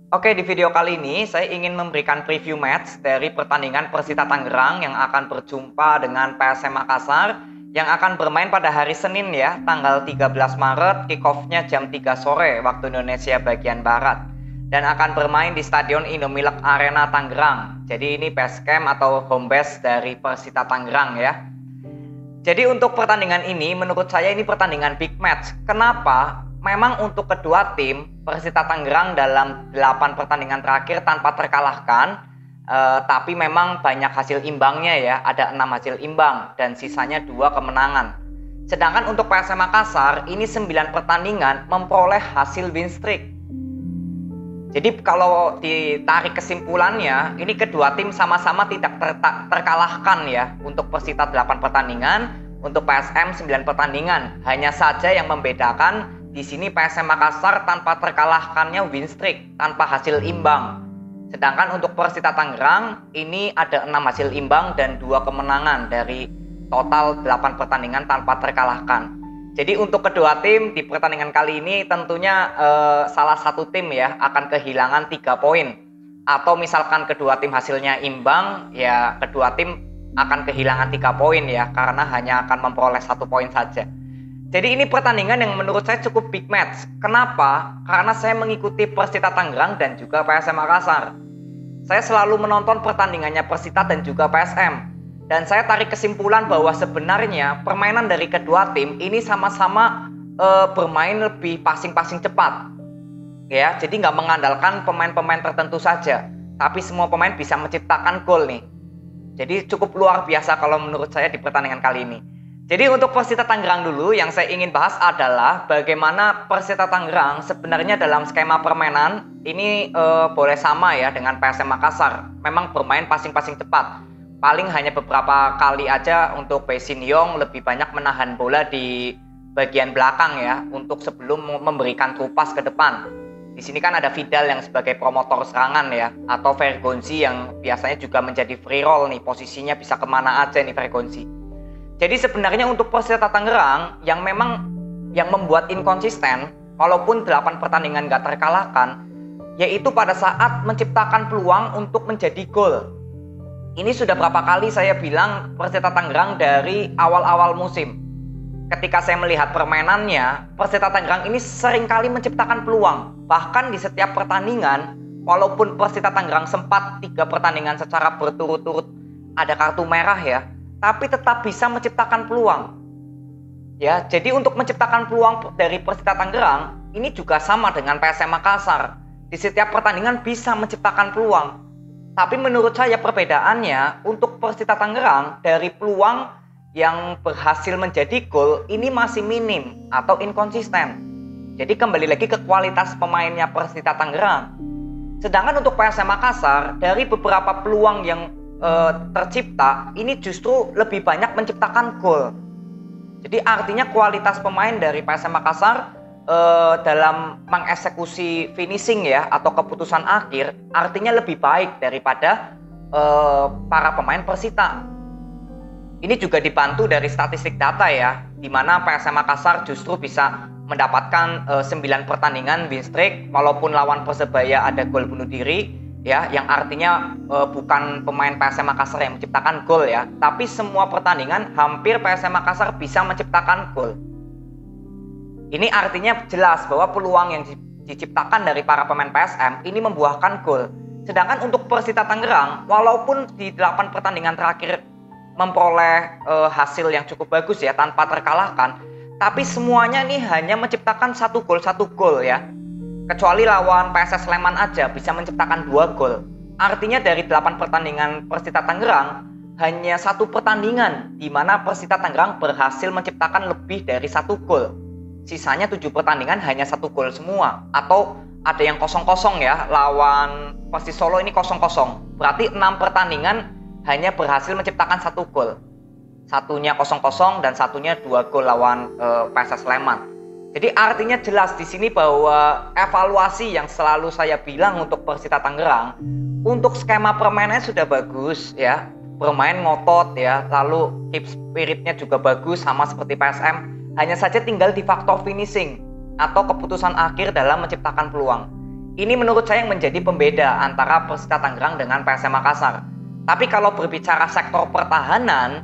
Oke, di video kali ini saya ingin memberikan preview match dari pertandingan Persita Tangerang yang akan berjumpa dengan PSM Makassar yang akan bermain pada hari Senin ya, tanggal 13 Maret, kick-off-nya jam 3 sore waktu Indonesia bagian Barat. Dan akan bermain di Stadion Indomilk Arena Tangerang. Jadi ini base camp atau home base dari Persita Tangerang ya. Jadi untuk pertandingan ini menurut saya ini pertandingan big match. Kenapa? Memang untuk kedua tim, Persita Tangerang dalam 8 pertandingan terakhir tanpa terkalahkan, tapi memang banyak hasil imbangnya ya, ada 6 hasil imbang dan sisanya 2 kemenangan. Sedangkan untuk PSM Makassar, ini 9 pertandingan memperoleh hasil win streak. Jadi kalau ditarik kesimpulannya, ini kedua tim sama-sama tidak terkalahkan ya. Untuk Persita 8 pertandingan, untuk PSM 9 pertandingan. Hanya saja yang membedakan di sini PSM Makassar tanpa terkalahkannya win streak, tanpa hasil imbang. Sedangkan untuk Persita Tangerang ini ada 6 hasil imbang dan 2 kemenangan dari total 8 pertandingan tanpa terkalahkan. Jadi untuk kedua tim di pertandingan kali ini tentunya salah satu tim ya akan kehilangan 3 poin. Atau misalkan kedua tim hasilnya imbang, ya kedua tim akan kehilangan 3 poin ya, karena hanya akan memperoleh 1 poin saja. Jadi ini pertandingan yang menurut saya cukup big match. Kenapa? Karena saya mengikuti Persita Tangerang dan juga PSM Makassar. Saya selalu menonton pertandingannya Persita dan juga PSM. Dan saya tarik kesimpulan bahwa sebenarnya permainan dari kedua tim ini sama-sama bermain lebih passing-passing cepat. Ya, jadi nggak mengandalkan pemain-pemain tertentu saja. Tapi semua pemain bisa menciptakan gol nih. Jadi cukup luar biasa kalau menurut saya di pertandingan kali ini. Jadi untuk Persita Tangerang dulu yang saya ingin bahas adalah bagaimana Persita Tangerang sebenarnya dalam skema permainan ini boleh sama ya dengan PSM Makassar. Memang bermain passing-passing cepat. Paling hanya beberapa kali aja untuk Bae Shin Yong lebih banyak menahan bola di bagian belakang ya untuk sebelum memberikan trupas ke depan. Di sini kan ada Vidal yang sebagai promotor serangan ya, atau Vergonzi yang biasanya juga menjadi free roll nih, posisinya bisa kemana aja nih Vergonzi. Jadi sebenarnya untuk Persita Tangerang yang membuat inkonsisten walaupun 8 pertandingan gak terkalahkan, yaitu pada saat menciptakan peluang untuk menjadi gol. Ini sudah berapa kali saya bilang Persita Tangerang dari awal-awal musim. Ketika saya melihat permainannya, Persita Tangerang ini seringkali menciptakan peluang. Bahkan di setiap pertandingan, walaupun Persita Tangerang sempat 3 pertandingan secara berturut-turut ada kartu merah ya, tapi tetap bisa menciptakan peluang. Ya, jadi untuk menciptakan peluang dari Persita Tangerang ini juga sama dengan PSM Makassar. Di setiap pertandingan bisa menciptakan peluang. Tapi menurut saya perbedaannya untuk Persita Tangerang dari peluang yang berhasil menjadi gol ini masih minim atau inkonsisten. Jadi kembali lagi ke kualitas pemainnya Persita Tangerang. Sedangkan untuk PSM Makassar dari beberapa peluang yang tercipta ini justru lebih banyak menciptakan gol. Jadi artinya kualitas pemain dari PSM Makassar dalam mengeksekusi finishing ya atau keputusan akhir artinya lebih baik daripada para pemain Persita. Ini juga dibantu dari statistik data ya, di mana PSM Makassar justru bisa mendapatkan 9 pertandingan win streak walaupun lawan Persebaya ada gol bunuh diri. Ya, yang artinya bukan pemain PSM Makassar yang menciptakan gol ya, tapi semua pertandingan hampir PSM Makassar bisa menciptakan gol. Ini artinya jelas bahwa peluang yang diciptakan dari para pemain PSM ini membuahkan gol. Sedangkan untuk Persita Tangerang, walaupun di 8 pertandingan terakhir memperoleh hasil yang cukup bagus ya tanpa terkalahkan, tapi semuanya nih hanya menciptakan 1 gol ya. Kecuali lawan PSS Sleman aja bisa menciptakan 2 gol. Artinya dari 8 pertandingan Persita Tangerang hanya 1 pertandingan di mana Persita Tangerang berhasil menciptakan lebih dari 1 gol. Sisanya 7 pertandingan hanya 1 gol semua. Atau ada yang 0-0 ya, lawan Persis Solo ini 0-0. Berarti 6 pertandingan hanya berhasil menciptakan 1 gol. Satunya 0-0 dan satunya 2 gol lawan PSS Sleman. Jadi artinya jelas di sini bahwa evaluasi yang selalu saya bilang untuk Persita Tangerang, untuk skema permainannya sudah bagus ya, bermain ngotot ya, lalu keep spiritnya juga bagus sama seperti PSM. Hanya saja tinggal di faktor finishing atau keputusan akhir dalam menciptakan peluang. Ini menurut saya yang menjadi pembeda antara Persita Tangerang dengan PSM Makassar. Tapi kalau berbicara sektor pertahanan,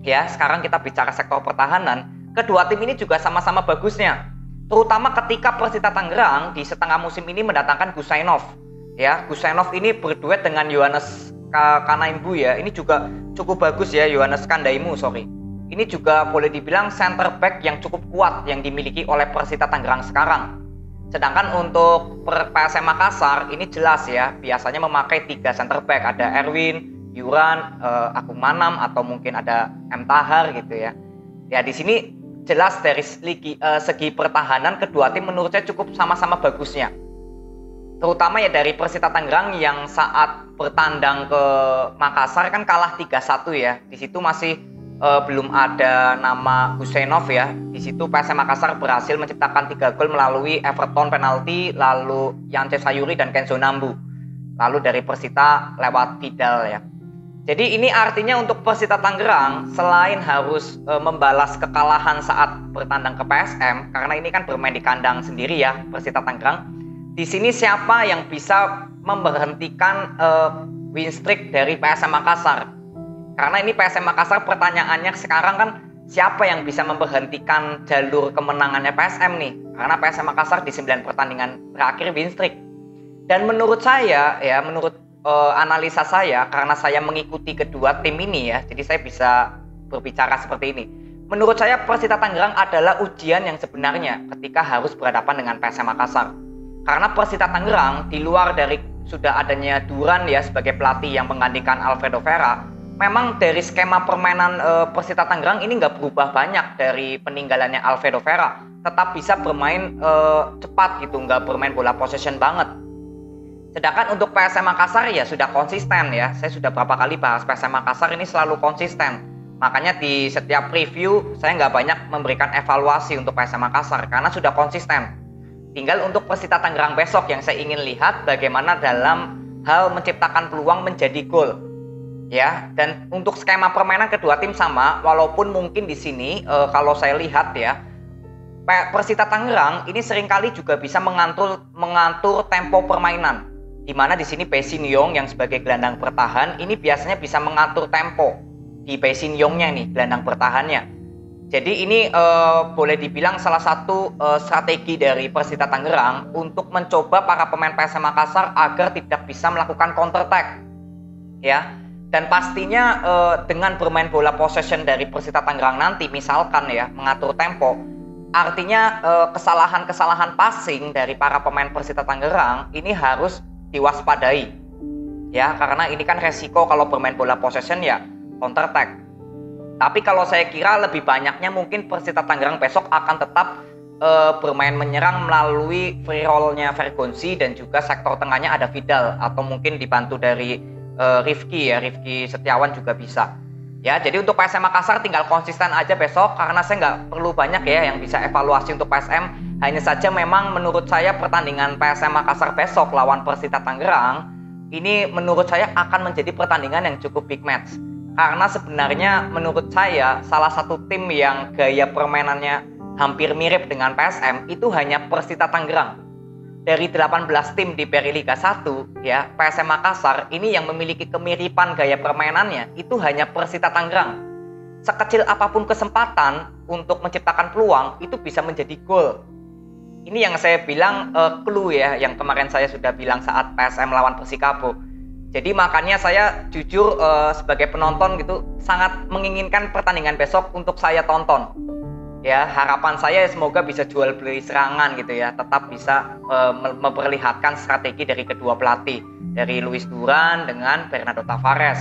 ya sekarang kita bicara sektor pertahanan, kedua tim ini juga sama-sama bagusnya. Terutama ketika Persita Tangerang di setengah musim ini mendatangkan Gusainov. Ya, Gusainov ini berduet dengan Yohanes Kanaimbu ya. Ini juga cukup bagus ya, Yohanes Kandaimu, sorry. Ini juga boleh dibilang center back yang cukup kuat yang dimiliki oleh Persita Tangerang sekarang. Sedangkan untuk PSM Makassar ini jelas ya, biasanya memakai 3 center back, ada Erwin, Yuran, Agung Manam atau mungkin ada M Tahar gitu ya. Ya di sini jelas dari segi pertahanan kedua tim menurut saya cukup sama-sama bagusnya. Terutama ya dari Persita Tangerang yang saat bertandang ke Makassar kan kalah 3-1 ya. Di situ masih belum ada nama Gusainov ya. Di situ PSM Makassar berhasil menciptakan 3 gol melalui Everton penalti, lalu Yance Sayuri dan Kenzo Nambu. Lalu dari Persita lewat Vidal ya. Jadi ini artinya untuk Persita Tangerang selain harus membalas kekalahan saat bertandang ke PSM, karena ini kan bermain di kandang sendiri ya Persita Tangerang. Di sini siapa yang bisa memberhentikan win streak dari PSM Makassar? Karena ini PSM Makassar pertanyaannya sekarang kan siapa yang bisa memberhentikan jalur kemenangannya PSM nih? Karena PSM Makassar di 9 pertandingan terakhir win streak. Dan menurut saya ya, menurut analisa saya, karena saya mengikuti kedua tim ini ya, jadi saya bisa berbicara seperti ini. Menurut saya Persita Tangerang adalah ujian yang sebenarnya ketika harus berhadapan dengan PSM Makassar. Karena Persita Tangerang di luar dari sudah adanya Duran ya sebagai pelatih yang menggantikan Alfredo Vera, memang dari skema permainan Persita Tangerang ini nggak berubah banyak dari peninggalannya Alfredo Vera. Tetap bisa bermain cepat gitu, nggak bermain bola possession banget. Sedangkan untuk PSM Makassar ya sudah konsisten ya. Saya sudah berapa kali bahas PSM Makassar ini selalu konsisten. Makanya di setiap review saya nggak banyak memberikan evaluasi untuk PSM Makassar karena sudah konsisten. Tinggal untuk Persita Tangerang besok yang saya ingin lihat bagaimana dalam hal menciptakan peluang menjadi gol. Ya, dan untuk skema permainan kedua tim sama, walaupun mungkin di sini kalau saya lihat ya, Persita Tangerang ini seringkali juga bisa mengatur tempo permainan. Di mana di sini Pei Shin-yong yang sebagai gelandang bertahan ini biasanya bisa mengatur tempo di Pei Shin-yongnya nih, gelandang bertahannya. Jadi ini boleh dibilang salah satu strategi dari Persita Tangerang untuk mencoba para pemain PSM Makassar agar tidak bisa melakukan counter attack. Ya. Dan pastinya dengan bermain bola possession dari Persita Tangerang nanti misalkan ya mengatur tempo, artinya kesalahan-kesalahan passing dari para pemain Persita Tangerang ini harus diwaspadai ya, karena ini kan resiko kalau bermain bola possession ya counter attack. Tapi kalau saya kira lebih banyaknya mungkin Persita Tangerang besok akan tetap bermain menyerang melalui free roll-nya Vergonzi dan juga sektor tengahnya ada Vidal atau mungkin dibantu dari Rifki Setiawan juga bisa ya. Jadi untuk PSM Makassar tinggal konsisten aja besok, karena saya nggak perlu banyak ya yang bisa evaluasi untuk PSM. Hanya saja memang menurut saya pertandingan PSM Makassar besok lawan Persita Tangerang ini menurut saya akan menjadi pertandingan yang cukup big match. Karena sebenarnya menurut saya salah satu tim yang gaya permainannya hampir mirip dengan PSM itu hanya Persita Tangerang. Dari 18 tim di Peri Liga 1 ya, PSM Makassar ini yang memiliki kemiripan gaya permainannya itu hanya Persita Tangerang. Sekecil apapun kesempatan untuk menciptakan peluang itu bisa menjadi gol. Ini yang saya bilang clue ya, yang kemarin saya sudah bilang saat PSM lawan Persikabo. Jadi makanya saya jujur sebagai penonton gitu sangat menginginkan pertandingan besok untuk saya tonton. Ya, harapan saya semoga bisa jual beli serangan gitu ya, tetap bisa memperlihatkan strategi dari kedua pelatih, dari Luis Duran dengan Bernardo Tavares.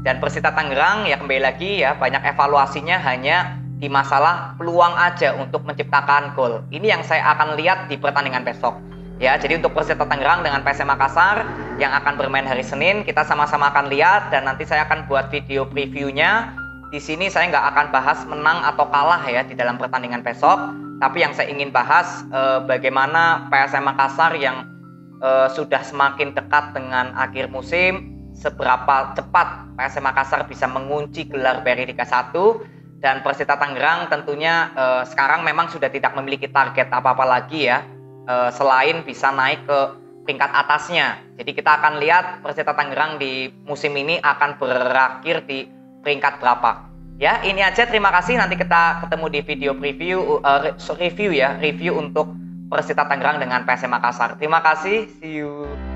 Dan Persita Tangerang ya kembali lagi ya, banyak evaluasinya hanya di masalah peluang aja untuk menciptakan gol. Ini yang saya akan lihat di pertandingan besok. Ya, jadi untuk Persita Tangerang dengan PSM Makassar yang akan bermain hari Senin, kita sama-sama akan lihat dan nanti saya akan buat video previewnya. Di sini saya nggak akan bahas menang atau kalah ya di dalam pertandingan besok, tapi yang saya ingin bahas bagaimana PSM Makassar yang sudah semakin dekat dengan akhir musim, seberapa cepat PSM Makassar bisa mengunci gelar Peri Liga 1. Dan Persita Tangerang tentunya sekarang memang sudah tidak memiliki target apa-apa lagi ya, selain bisa naik ke peringkat atasnya. Jadi kita akan lihat Persita Tangerang di musim ini akan berakhir di peringkat berapa. Ya, ini aja. Terima kasih. Nanti kita ketemu di video review untuk Persita Tangerang dengan PSM Makassar. Terima kasih. See you.